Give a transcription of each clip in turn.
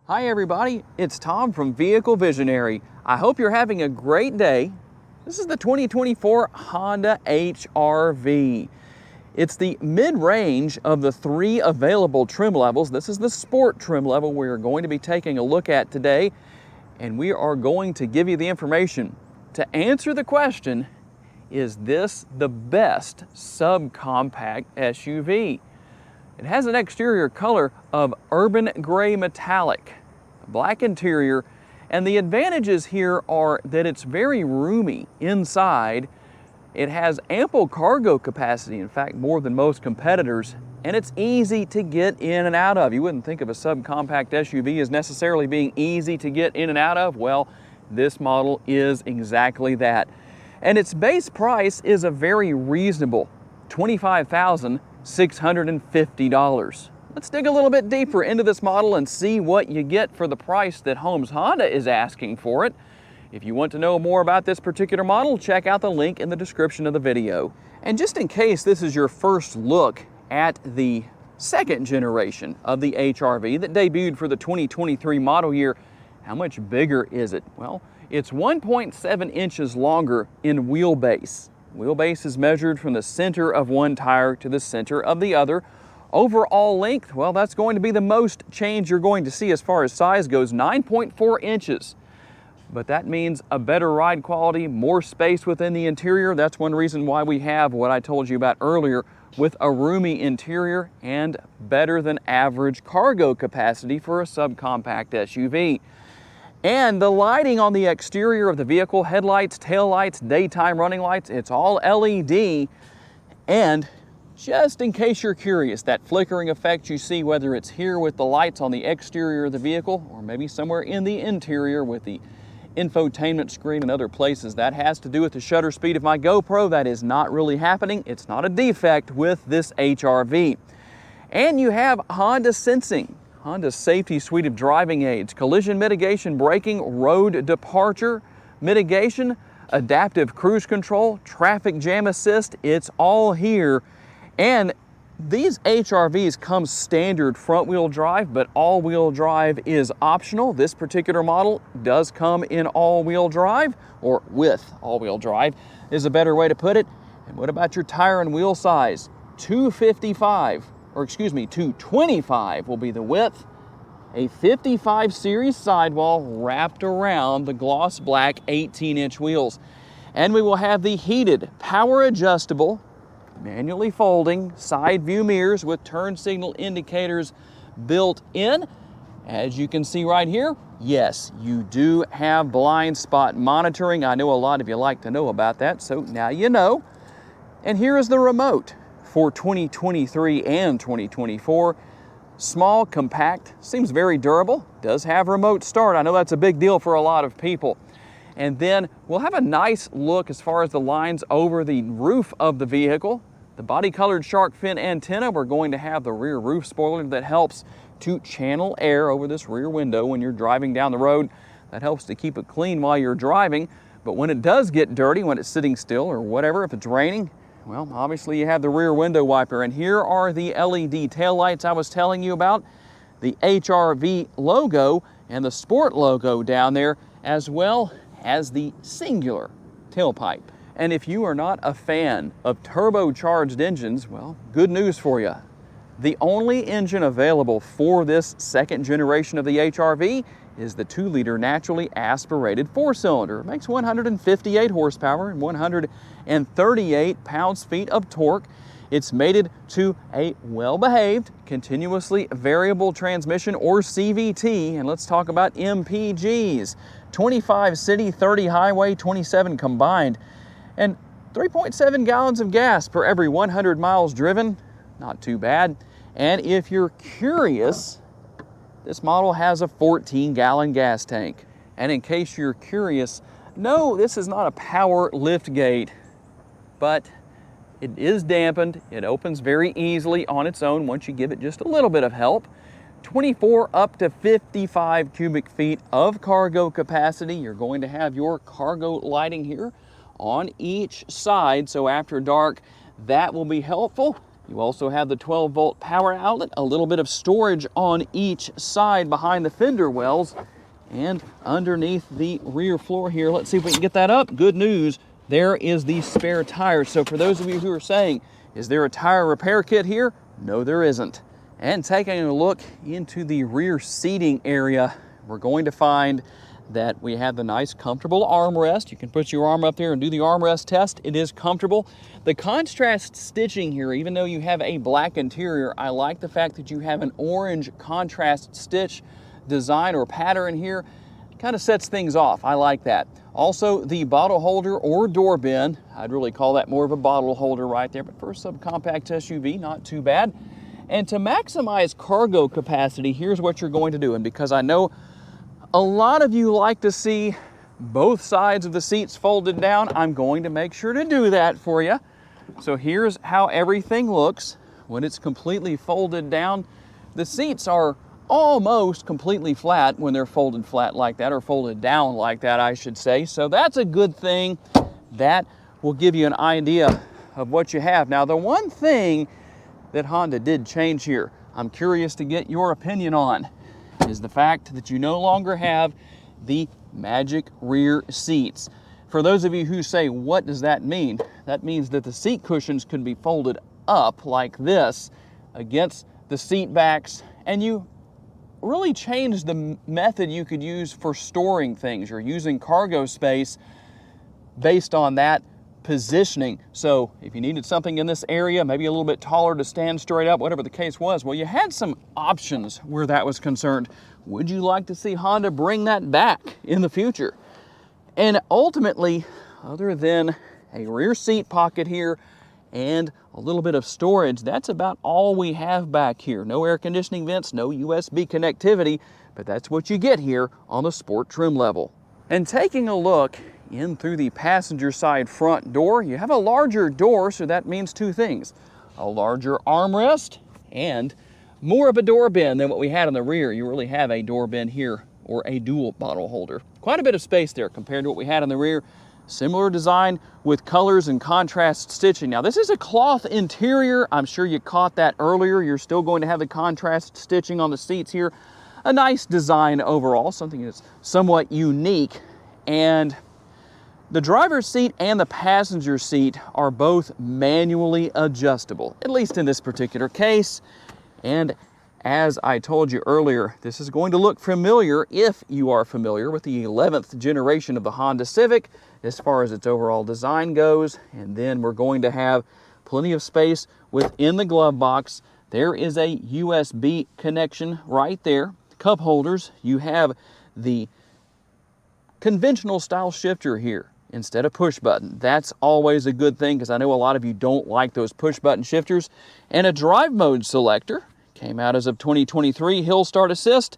Hi everybody, it's Tom from Vehicle Visionary. I hope you're having a great day. This is the 2024 Honda HR-V. It's the mid-range of the three available trim levels. This is the sport trim level we're going to be taking a look at today, and we are going to give you the information to answer the question, is this the best subcompact SUV? It has an exterior color of urban gray metallic, black interior, and the advantages here are that it's very roomy inside. It has ample cargo capacity, in fact more than most competitors, and it's easy to get in and out of. You wouldn't think of a subcompact SUV as necessarily being easy to get in and out of. Well, this model is exactly that. And its base price is a very reasonable $25,650. Let's dig a little bit deeper into this model and see what you get for the price that Holmes Honda is asking for it. If you want to know more about this particular model, check out the link in the description of the video. And just in case this is your first look at the second generation of the HR-V that debuted for the 2023 model year, how much bigger is it? Well, it's 1.7 inches longer in wheelbase. Wheelbase is measured from the center of one tire to the center of the other. Overall length, well, that's going to be the most change you're going to see as far as size goes, 9.4 inches. But that means a better ride quality, more space within the interior. That's one reason why we have what I told you about earlier with a roomy interior and better than average cargo capacity for a subcompact SUV. And the lighting on the exterior of the vehicle, headlights, taillights, daytime running lights, it's all LED. And just in case you're curious, that flickering effect you see, whether it's here with the lights on the exterior of the vehicle or maybe somewhere in the interior with the infotainment screen and other places, that has to do with the shutter speed of my GoPro. That is not really happening. It's not a defect with this HR-V. And you have Honda Sensing, Honda's safety suite of driving aids, collision mitigation, braking, road departure mitigation, adaptive cruise control, traffic jam assist. It's all here. And these HR-Vs come standard front-wheel drive, but all-wheel drive is optional. This particular model does come in all-wheel drive, or with all-wheel drive is a better way to put it. And what about your tire and wheel size? 225 will be the width. A 55 series sidewall wrapped around the gloss black 18-inch wheels. And we will have the heated, power adjustable, manually folding side view mirrors with turn signal indicators built in. As you can see right here, yes, you do have blind spot monitoring. I know a lot of you like to know about that, so now you know. And here is the remote for 2023 and 2024. Small, compact, seems very durable, does have remote start. I know that's a big deal for a lot of people. And then we'll have a nice look as far as the lines over the roof of the vehicle. The body-colored shark fin antenna, we're going to have the rear roof spoiler that helps to channel air over this rear window when you're driving down the road. That helps to keep it clean while you're driving. But when it does get dirty, when it's sitting still or whatever, if it's raining, well, obviously you have the rear window wiper. And here are the LED taillights I was telling you about. The HR-V logo and the Sport logo down there, as well as the singular tailpipe. And if you are not a fan of turbocharged engines, well, good news for you. The only engine available for this second generation of the HR-V is the 2-liter naturally aspirated 4-cylinder. It makes 158 horsepower and 138 pounds-feet of torque. It's mated to a well-behaved, continuously variable transmission, or CVT. And let's talk about MPGs. 25 city, 30 highway, 27 combined. And 3.7 gallons of gas per every 100 miles driven. Not too bad. And if you're curious, this model has a 14-gallon gas tank. And in case you're curious, no, this is not a power lift gate, but it is dampened. It opens very easily on its own once you give it just a little bit of help. 24 up to 55 cubic feet of cargo capacity. You're going to have your cargo lighting here on each side, so after dark that will be helpful. You also have the 12-volt power outlet, a little bit of storage on each side behind the fender wells, and underneath the rear floor here. Let's see if we can get that up. Good news, there is the spare tire. So for those of you who are saying, is there a tire repair kit here? No, there isn't. And taking a look into the rear seating area, we're going to find that we have the nice comfortable armrest. You can put your arm up there and do the armrest test. It is comfortable. The contrast stitching here, even though you have a black interior, I like the fact that you have an orange contrast stitch design or pattern here. Kind of sets things off. I like that. Also, the bottle holder or door bin, I'd really call that more of a bottle holder right there, but for a subcompact SUV, not too bad. And to maximize cargo capacity, here's what you're going to do. And because I know a lot of you like to see both sides of the seats folded down, I'm going to make sure to do that for you. So here's how everything looks when it's completely folded down. The seats are almost completely flat when they're folded flat like that, or folded down like that, I should say. So that's a good thing. That will give you an idea of what you have. Now, the one thing that Honda did change here, I'm curious to get your opinion on, is the fact that you no longer have the magic rear seats. For those of you who say, what does that mean? That means that the seat cushions could be folded up like this against the seat backs, and you really changed the method you could use for storing things. You're using cargo space based on that positioning. So if you needed something in this area, maybe a little bit taller to stand straight up, whatever the case was, well, you had some options where that was concerned. Would you like to see Honda bring that back in the future? And ultimately, other than a rear seat pocket here and a little bit of storage, that's about all we have back here. No air conditioning vents, no USB connectivity, but that's what you get here on the sport trim level. And taking a look in through the passenger side front door, you have a larger door, so that means two things: a larger armrest and more of a door bin than what we had in the rear. You really have a door bin here, or a dual bottle holder. Quite a bit of space there compared to what we had in the rear. Similar design with colors and contrast stitching. Now, this is a cloth interior. I'm sure you caught that earlier. You're still going to have the contrast stitching on the seats here. A nice design overall, something that's somewhat unique. And the driver's seat and the passenger seat are both manually adjustable, at least in this particular case. And as I told you earlier, this is going to look familiar if you are familiar with the 11th generation of the Honda Civic as far as its overall design goes. And then we're going to have plenty of space within the glove box. There is a USB connection right there. Cup holders, you have the conventional style shifter here instead of push button. That's always a good thing, because I know a lot of you don't like those push button shifters. And a drive mode selector. Came out as of 2023, hill start assist,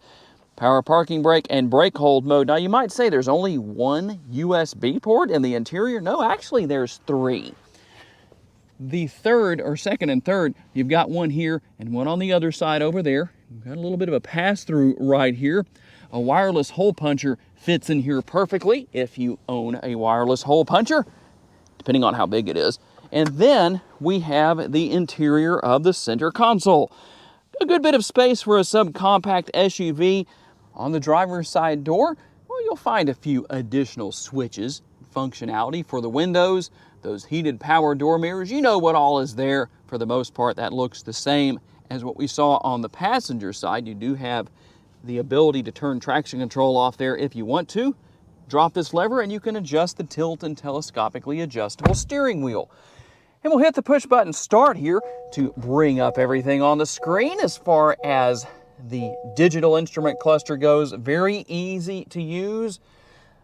power parking brake, and brake hold mode. Now you might say there's only one USB port in the interior. No, actually there's three. The third, or second and third, you've got one here and one on the other side over there. You've got a little bit of a pass-through right here. A wireless hole puncher fits in here perfectly if you own a wireless hole puncher, depending on how big it is. And then we have the interior of the center console. A good bit of space for a subcompact SUV. On the driver's side door, well, you'll find a few additional switches, functionality for the windows, those heated power door mirrors. You know what all is there. For the most part, that looks the same as what we saw on the passenger side. You do have the ability to turn traction control off there if you want to. Drop this lever and you can adjust the tilt and telescopically adjustable steering wheel. And we'll hit the push button start here to bring up everything on the screen. As far as the digital instrument cluster goes, very easy to use.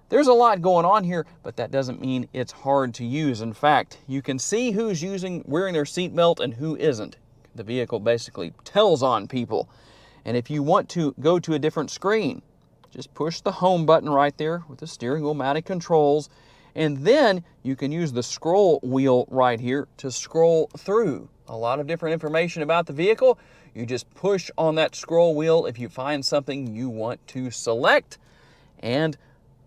There's a lot going on here, but that doesn't mean it's hard to use. In fact, you can see who's wearing their seatbelt and who isn't. The vehicle basically tells on people. And if you want to go to a different screen, just push the home button right there with the steering wheel mounted controls. And then you can use the scroll wheel right here to scroll through a lot of different information about the vehicle. You just push on that scroll wheel if you find something you want to select. And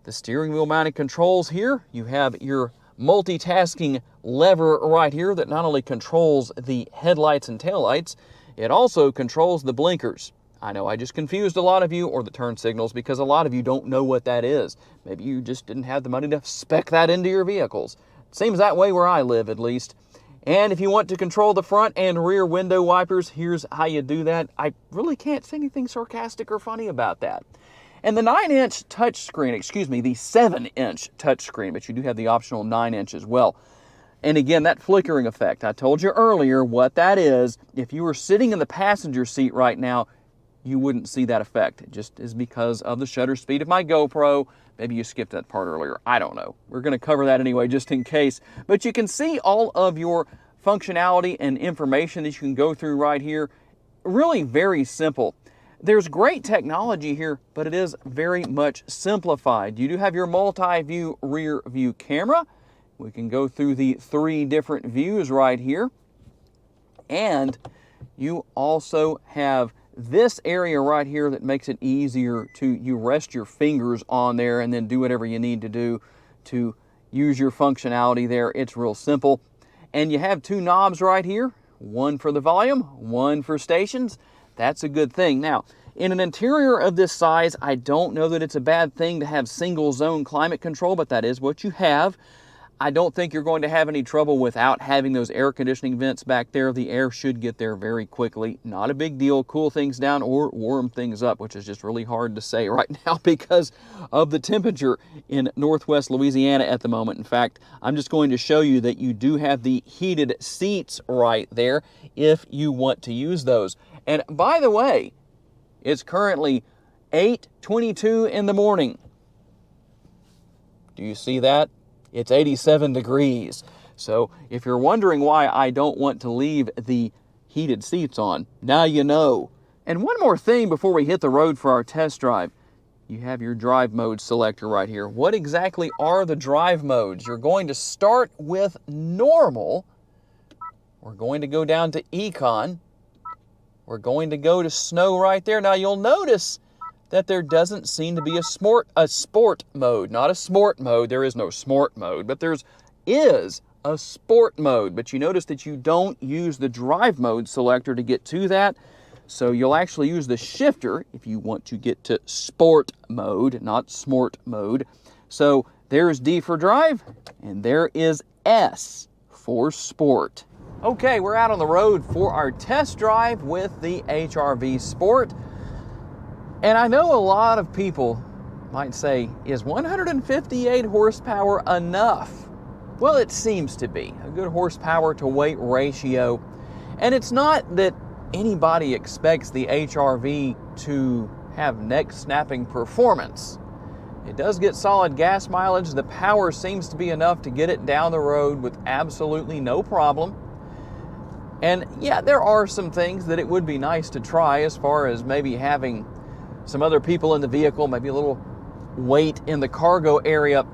the steering wheel mounted controls here, you have your multitasking lever right here that not only controls the headlights and taillights, it also controls the blinkers. I know I just confused a lot of you, or the turn signals, because a lot of you don't know what that is. Maybe you just didn't have the money to spec that into your vehicles. It seems that way where I live, at least. And if you want to control the front and rear window wipers, here's how you do that. I really can't say anything sarcastic or funny about that. And the 9-inch touchscreen, excuse me, the 7-inch touchscreen, but you do have the optional 9-inch as well. And again, that flickering effect, I told you earlier what that is. If you were sitting in the passenger seat right now, you wouldn't see that effect. It just is because of the shutter speed of my GoPro. Maybe you skipped that part earlier. I don't know. We're going to cover that anyway, just in case. But you can see all of your functionality and information that you can go through right here. Really very simple. There's great technology here, but it is very much simplified. You do have your multi-view rear view camera. We can go through the 3 different views right here. And you also have this area right here that makes it easier to, you rest your fingers on there and then do whatever you need to do to use your functionality there. It's real simple. And you have 2 knobs right here, one for the volume, one for stations. That's a good thing. Now, in an interior of this size, I don't know that it's a bad thing to have single zone climate control, but that is what you have. I don't think you're going to have any trouble without having those air conditioning vents back there. The air should get there very quickly. Not a big deal. Cool things down or warm things up, which is just really hard to say right now because of the temperature in Northwest Louisiana at the moment. In fact, I'm just going to show you that you do have the heated seats right there if you want to use those. And by the way, it's currently 8:22 in the morning. Do you see that? It's 87 degrees. So if you're wondering why I don't want to leave the heated seats on, now you know. And one more thing before we hit the road for our test drive. You have your drive mode selector right here. What exactly are the drive modes? You're going to start with normal. We're going to go down to econ. We're going to go to snow right there. Now you'll notice that there doesn't seem to be a sport mode, not a smart mode. There is no smart mode, but there is a sport mode. But you notice that you don't use the drive mode selector to get to that. So you'll actually use the shifter if you want to get to sport mode, not smart mode. So there's D for drive, and there is S for sport. Okay, we're out on the road for our test drive with the HR-V Sport. And I know a lot of people might say, is 158 horsepower enough? Well, it seems to be a good horsepower to weight ratio. And it's not that anybody expects the HR-V to have neck-snapping performance. It does get solid gas mileage. The power seems to be enough to get it down the road with absolutely no problem. And yeah, there are some things that it would be nice to try as far as maybe having some other people in the vehicle, maybe a little weight in the cargo area,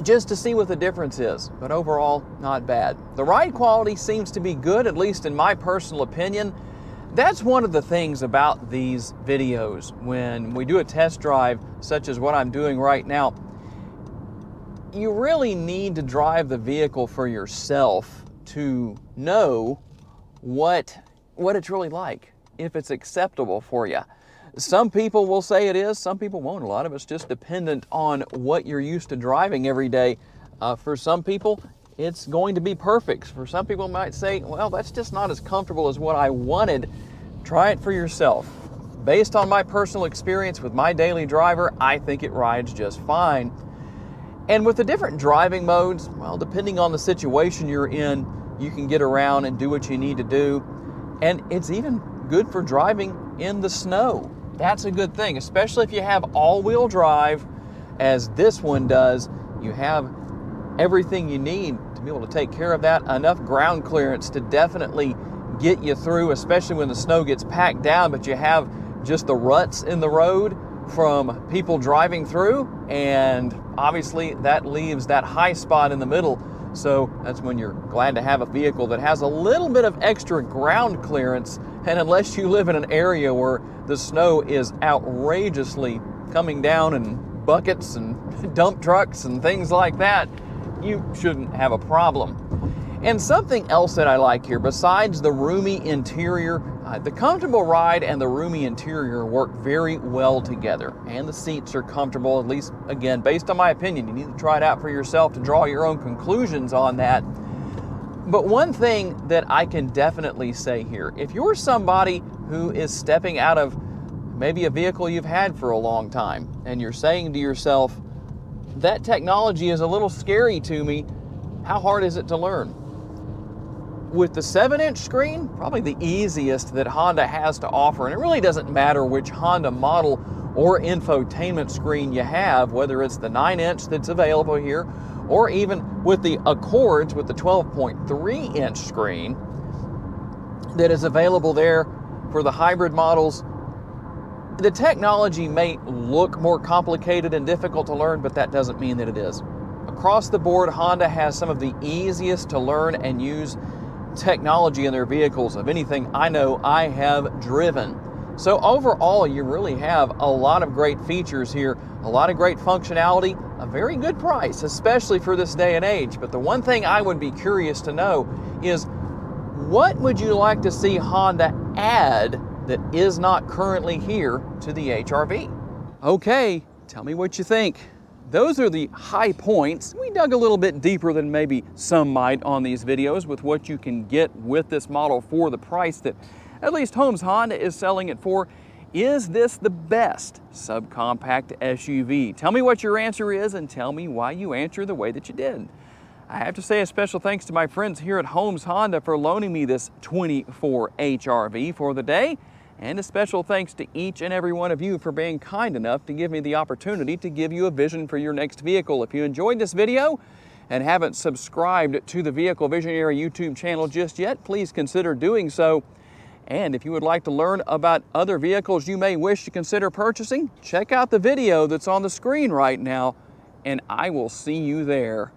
just to see what the difference is. But overall, not bad. The ride quality seems to be good, at least in my personal opinion. That's one of the things about these videos. When we do a test drive, such as what I'm doing right now, you really need to drive the vehicle for yourself to know what it's really like, if it's acceptable for you. Some people will say it is, some people won't. A lot of it's just dependent on what you're used to driving every day. For some people, it's going to be perfect. For some people might say, well, that's just not as comfortable as what I wanted. Try it for yourself. Based on my personal experience with my daily driver, I think it rides just fine. And with the different driving modes, well, depending on the situation you're in, you can get around and do what you need to do. And it's even good for driving in the snow. That's a good thing, especially if you have all-wheel drive, as this one does. You have everything you need to be able to take care of that. Enough ground clearance to definitely get you through, especially when the snow gets packed down, but you have just the ruts in the road from people driving through, and obviously that leaves that high spot in the middle. So that's when you're glad to have a vehicle that has a little bit of extra ground clearance. And unless you live in an area where the snow is outrageously coming down in buckets and dump trucks and things like that, you shouldn't have a problem. And something else that I like here, besides the roomy interior, the comfortable ride and the roomy interior work very well together. And the seats are comfortable, at least, again, based on my opinion. You need to try it out for yourself to draw your own conclusions on that. But one thing that I can definitely say here, if you're somebody who is stepping out of maybe a vehicle you've had for a long time, and you're saying to yourself, that technology is a little scary to me, how hard is it to learn? With the 7-inch screen, probably the easiest that Honda has to offer, and it really doesn't matter which Honda model or infotainment screen you have, whether it's the 9-inch that's available here, or even with the Accords with the 12.3-inch screen that is available there for the hybrid models. The technology may look more complicated and difficult to learn, but that doesn't mean that it is. Across the board, Honda has some of the easiest to learn and use technology in their vehicles of anything I know I have driven. So overall, you really have a lot of great features here, a lot of great functionality, a very good price, especially for this day and age. But the one thing I would be curious to know is, what would you like to see Honda add that is not currently here to the HR-V? Okay, tell me what you think. Those are the high points. We dug a little bit deeper than maybe some might on these videos with what you can get with this model for the price that at least Holmes Honda is selling it for. Is this the best subcompact SUV? Tell me what your answer is and tell me why you answer the way that you did. I have to say a special thanks to my friends here at Holmes Honda for loaning me this 24 HR-V for the day. And a special thanks to each and every one of you for being kind enough to give me the opportunity to give you a vision for your next vehicle. If you enjoyed this video and haven't subscribed to the Vehicle Visionary YouTube channel just yet, please consider doing so. And if you would like to learn about other vehicles you may wish to consider purchasing, check out the video that's on the screen right now, and I will see you there.